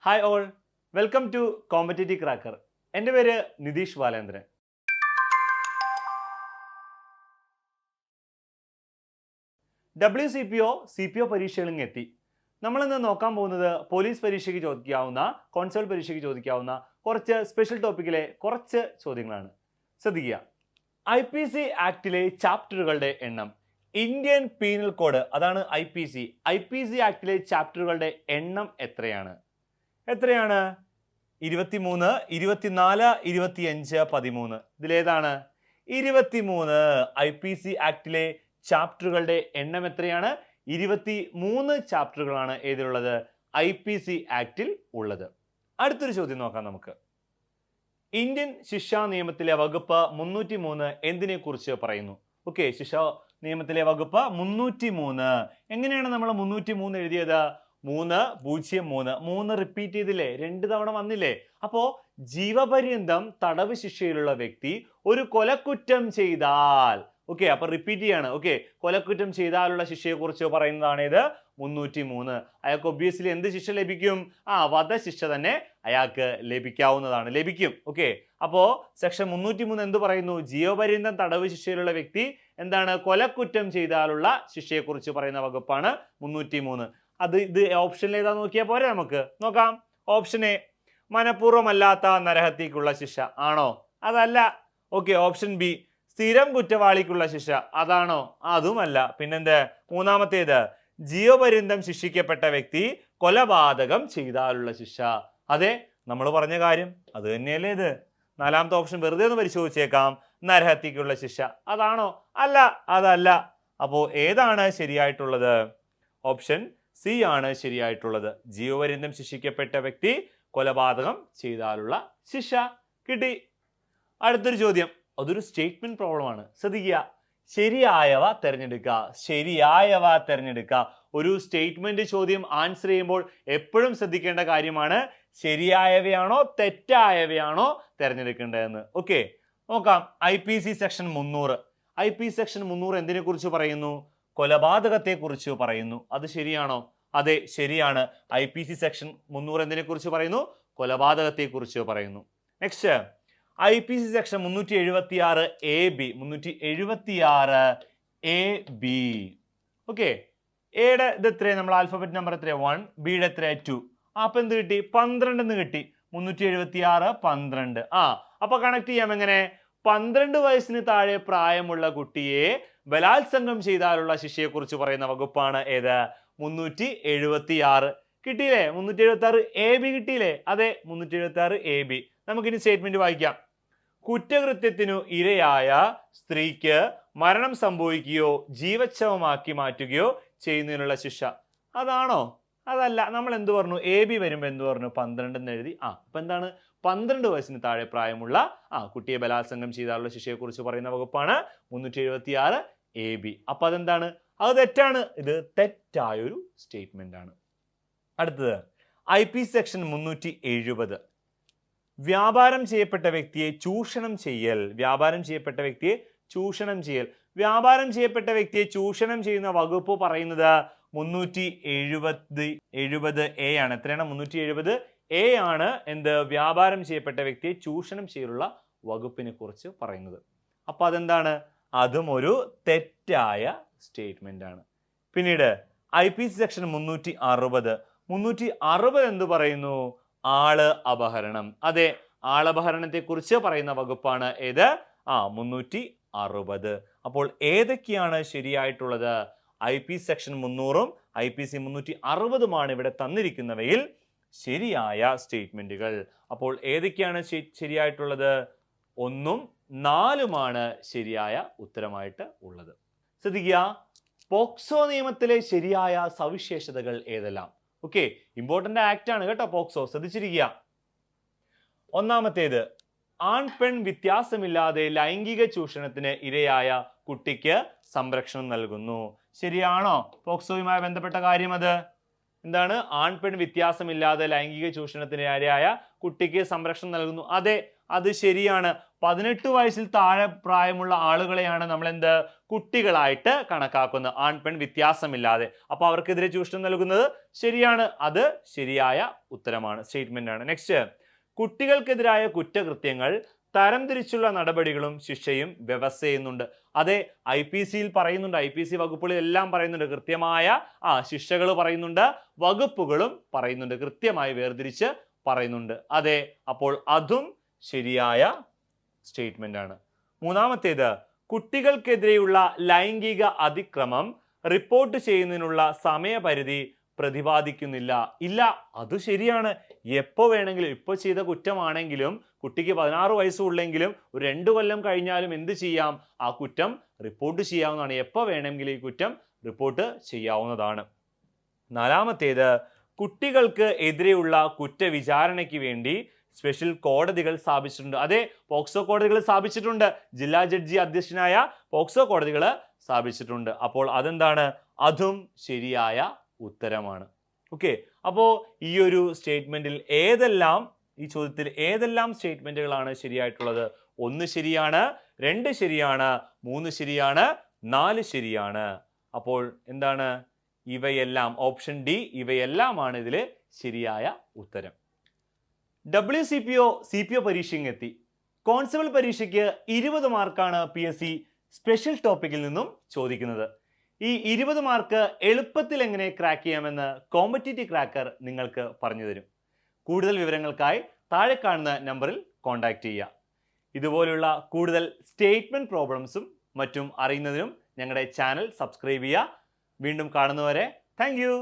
Hi all, welcome to competitive cracker. എൻ്റെ പേര് Nitish Balendran. WCPO CPO പരീക്ഷകളും എത്തി. നമ്മളിന്ന് നോക്കാൻ പോകുന്നത് പോലീസ് പരീക്ഷയ്ക്ക് ചോദിക്കാവുന്ന, കോൺസ്റ്റബിൾ പരീക്ഷയ്ക്ക് ചോദിക്കാവുന്ന കുറച്ച് സ്പെഷ്യൽ ടോപ്പിക്കിലെ കുറച്ച് ചോദ്യങ്ങളാണ്. ശ്രദ്ധിക്കുക. IPC ആക്ടിലെ ചാപ്റ്ററുകളുടെ എണ്ണം. ഇന്ത്യൻ പീനൽ കോഡ്, അതാണ് IPC ആക്ടിലെ ചാപ്റ്ററുകളുടെ എണ്ണം എത്രയാണ്? 23, 24, 25, 13. ഇതിലേതാണ്? 23. IPC ആക്ടിലെ ചാപ്റ്ററുകളുടെ എണ്ണം എത്രയാണ്? 23 ചാപ്റ്ററുകളാണ് ഏതിലുള്ളത്? IPC ആക്ടിൽ ഉള്ളത്. അടുത്തൊരു ചോദ്യം നോക്കാം നമുക്ക്. ഇന്ത്യൻ ശിക്ഷാ നിയമത്തിലെ വകുപ്പ് 303 എന്തിനെ കുറിച്ച് പറയുന്നു? ഓക്കെ, ശിക്ഷാ നിയമത്തിലെ വകുപ്പ് 303. എങ്ങനെയാണ് നമ്മൾ 303 എഴുതിയത്? 303 റിപ്പീറ്റ് ചെയ്തില്ലേ? 2 തവണ വന്നില്ലേ? അപ്പോ ജീവപര്യന്തം തടവ് ശിക്ഷയിലുള്ള വ്യക്തി ഒരു കൊലക്കുറ്റം ചെയ്താൽ, ഓക്കെ, അപ്പൊ റിപ്പീറ്റ് ചെയ്യാണ്. ഓക്കെ, കൊലക്കുറ്റം ചെയ്താലുള്ള ശിക്ഷയെ കുറിച്ച് പറയുന്നതാണ് ഇത് 303. അയാൾക്ക് ഒബ്വിയസ്ലി എന്ത് ശിക്ഷ ലഭിക്കും? വധശിക്ഷ തന്നെ അയാൾക്ക് ലഭിക്കും. ഓക്കെ, അപ്പോ സെക്ഷൻ 303 എന്ത് പറയുന്നു? ജീവപര്യന്തം തടവ് ശിക്ഷയിലുള്ള വ്യക്തി എന്താണ്? കൊലക്കുറ്റം ചെയ്താലുള്ള ശിക്ഷയെ കുറിച്ച് പറയുന്ന വകുപ്പാണ് 303. ഇത് ഓപ്ഷനിൽ ഏതാ നോക്കിയാൽ പോരെ? നമുക്ക് നോക്കാം. ഓപ്ഷൻ എ, മനഃപൂർവ്വമല്ലാത്ത നരഹത്യക്കുള്ള ശിക്ഷ ആണോ? അതല്ല. ഓക്കെ, ഓപ്ഷൻ ബി, സ്ഥിരം കുറ്റവാളിക്കുള്ള ശിക്ഷ അതാണോ? അതുമല്ല. പിന്നെന്ത്? മൂന്നാമത്തേത്, ജീവപര്യന്തം ശിക്ഷിക്കപ്പെട്ട വ്യക്തി കൊലപാതകം ചെയ്താലുള്ള ശിക്ഷ. അതെ, നമ്മൾ പറഞ്ഞ കാര്യം അത് തന്നെയല്ലേ ഇത്. നാലാമത്തെ ഓപ്ഷൻ വെറുതെ ഒന്ന് പരിശോധിച്ചേക്കാം. നരഹത്യക്കുള്ള ശിക്ഷ അതാണോ? അല്ല, അതല്ല. അപ്പോ ഏതാണ് ശരിയായിട്ടുള്ളത്? ഓപ്ഷൻ സി ആണ് ശരിയായിട്ടുള്ളത്. ജീവപര്യന്തം ശിക്ഷിക്കപ്പെട്ട വ്യക്തി കൊലപാതകം ചെയ്താലുള്ള ശിക്ഷ കിട്ടി. അടുത്തൊരു ചോദ്യം, അതൊരു സ്റ്റേറ്റ്മെന്റ് പ്രോബ്ലം ആണ്. ശ്രദ്ധിക്കുക. ശരിയായവ തിരഞ്ഞെടുക്കുക. ഒരു സ്റ്റേറ്റ്മെന്റ് ചോദ്യം ആൻസർ ചെയ്യുമ്പോൾ എപ്പോഴും ശ്രദ്ധിക്കേണ്ട കാര്യമാണ് ശരിയായവയാണോ തെറ്റായവയാണോ തിരഞ്ഞെടുക്കേണ്ടതെന്ന്. ഓക്കെ, നോക്കാം. IPC section 300. IPC സെക്ഷൻ 300 എന്തിനെ കുറിച്ച് പറയുന്നു? കൊലപാതകത്തെ കുറിച്ച് പറയുന്നു. അത് ശരിയാണോ? അതെ, ശരിയാണ്. IPC സെക്ഷൻ 300 എന്തിനെ കുറിച്ച് പറയുന്നു? കൊലപാതകത്തെ കുറിച്ച് പറയുന്നു. Next, IPC section 376 AB. 376 AB. Okay, എയുടെ ഇത് എത്രയാണ്? നമ്മൾ ആൽഫബറ്റ് നമ്പർ എത്രയാണ്? 1. ബിയുടെ എത്രയാണ്? 2. അപ്പൊ എന്ത് കിട്ടി? 12 എന്ന് കിട്ടി. 376 12. അപ്പൊ കണക്ട് ചെയ്യാം. എങ്ങനെ? 12 വയസ്സിന് താഴെ പ്രായമുള്ള കുട്ടിയെ ബലാത്സംഗം ചെയ്താലുള്ള ശിക്ഷയെ കുറിച്ച് പറയുന്ന വകുപ്പാണ് ഏത്? 376. കിട്ടിയില്ലേ? 376 AB കിട്ടിയില്ലേ? അതെ, 376 AB. നമുക്കിനി സ്റ്റേറ്റ്മെന്റ് വായിക്കാം. കുറ്റകൃത്യത്തിനു ഇരയായ സ്ത്രീക്ക് മരണം സംഭവിക്കുകയോ ജീവച്ഛവമാക്കി മാറ്റുകയോ ചെയ്യുന്നതിനുള്ള ശിക്ഷ അതാണോ? അതല്ല. നമ്മൾ എന്ത് പറഞ്ഞു? AB വരുമ്പോ എന്ത് പറഞ്ഞു? 12 എന്ന് എഴുതി. അപ്പൊ എന്താണ്? 12 വയസ്സിന് താഴെ പ്രായമുള്ള കുട്ടിയെ ബലാത്സംഗം ചെയ്താലുള്ള ശിക്ഷയെ കുറിച്ച് പറയുന്ന വകുപ്പാണ് 376 AB. അപ്പൊ അതെന്താണ്? അത് തെറ്റാണ്. ഇത് തെറ്റായൊരു സ്റ്റേറ്റ്മെന്റ് ആണ്. അടുത്തത്, IPC സെക്ഷൻ 370. വ്യാപാരം ചെയ്യപ്പെട്ട വ്യക്തിയെ ചൂഷണം ചെയ്യൽ. വ്യാപാരം ചെയ്യപ്പെട്ട വ്യക്തിയെ ചൂഷണം ചെയ്യുന്ന വകുപ്പ് പറയുന്നത് 370 A ആണ്. എത്രയാണ്? 370 A ആണ് എന്ത്? വ്യാപാരം ചെയ്യപ്പെട്ട വ്യക്തിയെ ചൂഷണം ചെയ്യലുള്ള വകുപ്പിനെ കുറിച്ച് പറയുന്നത്. അപ്പൊ അതെന്താണ്? അതും ഒരു തെറ്റായ സ്റ്റേറ്റ്മെന്റ് ആണ്. പിന്നീട് IPC സെക്ഷൻ 360 എന്ത് പറയുന്നു? ആള് അപഹരണം. അതെ, ആളപഹരണത്തെ കുറിച്ച് പറയുന്ന വകുപ്പാണ് ഏത്? 360. അപ്പോൾ ഏതൊക്കെയാണ് ശരിയായിട്ടുള്ളത്? IPC സെക്ഷൻ 300 IPC 360 ഇവിടെ തന്നിരിക്കുന്നവയിൽ ശരിയായ സ്റ്റേറ്റ്മെന്റുകൾ. അപ്പോൾ ഏതൊക്കെയാണ് ശരിയായിട്ടുള്ളത്? 1ഉം 4ഉമാണ് ശരിയായ ഉത്തരമായിട്ട് ഉള്ളത്. ശ്രദ്ധിക്കുക. പോക്സോ നിയമത്തിലെ ശരിയായ സവിശേഷതകൾ ഏതെല്ലാം? ഓക്കെ, ഇമ്പോർട്ടന്റ് ആക്ട് ആണ് കേട്ടോ പോക്സോ. ശ്രദ്ധിച്ചിരിക്കുക. ഒന്നാമത്തേത്, ആൺ പെൺ വ്യത്യാസമില്ലാതെ ലൈംഗിക ചൂഷണത്തിന് ഇരയായ കുട്ടിക്ക് സംരക്ഷണം നൽകുന്നു. ശരിയാണോ? പോക്സോയുമായി ബന്ധപ്പെട്ട കാര്യം അത് എന്താണ്? ആൺ പെൺ വ്യത്യാസമില്ലാതെ ലൈംഗിക ചൂഷണത്തിന് ഇരയായ കുട്ടിക്ക് സംരക്ഷണം നൽകുന്നു. അതെ, അത് ശരിയാണ്. 18 വയസ്സിൽ താഴെ പ്രായമുള്ള ആളുകളെയാണ് നമ്മൾ എന്ത് കുട്ടികളായിട്ട് കണക്കാക്കുന്നത്, ആൺ പെൺ വ്യത്യാസമില്ലാതെ. അപ്പൊ അവർക്കെതിരെ ചൂഷണം നൽകുന്നത് ശരിയാണ്. അത് ശരിയായ ഉത്തരമാണ്, സ്റ്റേറ്റ്മെന്റ് ആണ്. നെക്സ്റ്റ്, കുട്ടികൾക്കെതിരായ കുറ്റകൃത്യങ്ങൾ തരംതിരിച്ചുള്ള നടപടികളും ശിക്ഷയും വ്യവസ്ഥ ചെയ്യുന്നുണ്ട്. അതെ, IPC പറയുന്നുണ്ട്, IPC വകുപ്പുകളിൽ എല്ലാം പറയുന്നുണ്ട്, കൃത്യമായ ശിക്ഷകൾ പറയുന്നുണ്ട്, വകുപ്പുകളും പറയുന്നുണ്ട്, കൃത്യമായി വേർതിരിച്ച് പറയുന്നുണ്ട്. അതെ, അപ്പോൾ അതും ശരിയായ സ്റ്റേറ്റ്മെന്റ് ആണ്. മൂന്നാമത്തേത്, കുട്ടികൾക്കെതിരെയുള്ള ലൈംഗിക അതിക്രമം റിപ്പോർട്ട് ചെയ്യുന്നതിനുള്ള സമയപരിധി പ്രതിപാദിക്കുന്നില്ല. ഇല്ല, അത് ശരിയാണ്. എപ്പോ വേണമെങ്കിലും, ഇപ്പോൾ ചെയ്ത കുറ്റമാണെങ്കിലും കുട്ടിക്ക് 16 വയസ്സുള്ളെങ്കിലും ഒരു 2 കൊല്ലം കഴിഞ്ഞാലും എന്ത് ചെയ്യാം, ആ കുറ്റം റിപ്പോർട്ട് ചെയ്യാവുന്നതാണ്. എപ്പോ വേണമെങ്കിലും ഈ കുറ്റം റിപ്പോർട്ട് ചെയ്യാവുന്നതാണ്. നാലാമത്തേത്, കുട്ടികൾക്ക് എതിരെയുള്ള കുറ്റവിചാരണയ്ക്ക് വേണ്ടി സ്പെഷ്യൽ കോടതികൾ സ്ഥാപിച്ചിട്ടുണ്ട്. അതെ, പോക്സോ കോടതികൾ സ്ഥാപിച്ചിട്ടുണ്ട്. ജില്ലാ ജഡ്ജി അധ്യക്ഷനായ പോക്സോ കോടതികൾ സ്ഥാപിച്ചിട്ടുണ്ട്. അപ്പോൾ അതെന്താണ്, അതും ശരിയായ ഉത്തരമാണ്. ഓക്കെ, അപ്പോൾ ഈ ഒരു സ്റ്റേറ്റ്മെന്റിൽ ഈ ചോദ്യത്തിൽ ഏതെല്ലാം സ്റ്റേറ്റ്മെന്റുകളാണ് ശരിയായിട്ടുള്ളത്? 1 ശരിയാണ്, 2 ശരിയാണ്, 3 ശരിയാണ്, 4 ശരിയാണ്. അപ്പോൾ എന്താണ് ഇവയെല്ലാം? ഓപ്ഷൻ ഡി, ഇവയെല്ലാമാണ് ഇതിൽ ശരിയായ ഉത്തരം. WCPO CPO പരീക്ഷയും എത്തി. കോൺസ്റ്റബിൾ പരീക്ഷയ്ക്ക് 20 മാർക്കാണ് PSC സ്പെഷ്യൽ ടോപ്പിക്കിൽ നിന്നും ചോദിക്കുന്നത്. ഈ 20 മാർക്ക് എളുപ്പത്തിൽ എങ്ങനെ ക്രാക്ക് ചെയ്യാമെന്ന് കോമ്പറ്റീറ്റീവ് ക്രാക്കർ നിങ്ങൾക്ക് പറഞ്ഞു തരും. കൂടുതൽ വിവരങ്ങൾക്കായി താഴെ കാണുന്ന നമ്പറിൽ കോൺടാക്ട് ചെയ്യുക. ഇതുപോലുള്ള കൂടുതൽ സ്റ്റേറ്റ്മെന്റ് പ്രോബ്ലംസും മറ്റും അറിയുന്നതിനും ഞങ്ങളുടെ ചാനൽ സബ്സ്ക്രൈബ് ചെയ്യുക. വീണ്ടും കാണുന്നവരെ താങ്ക് യു.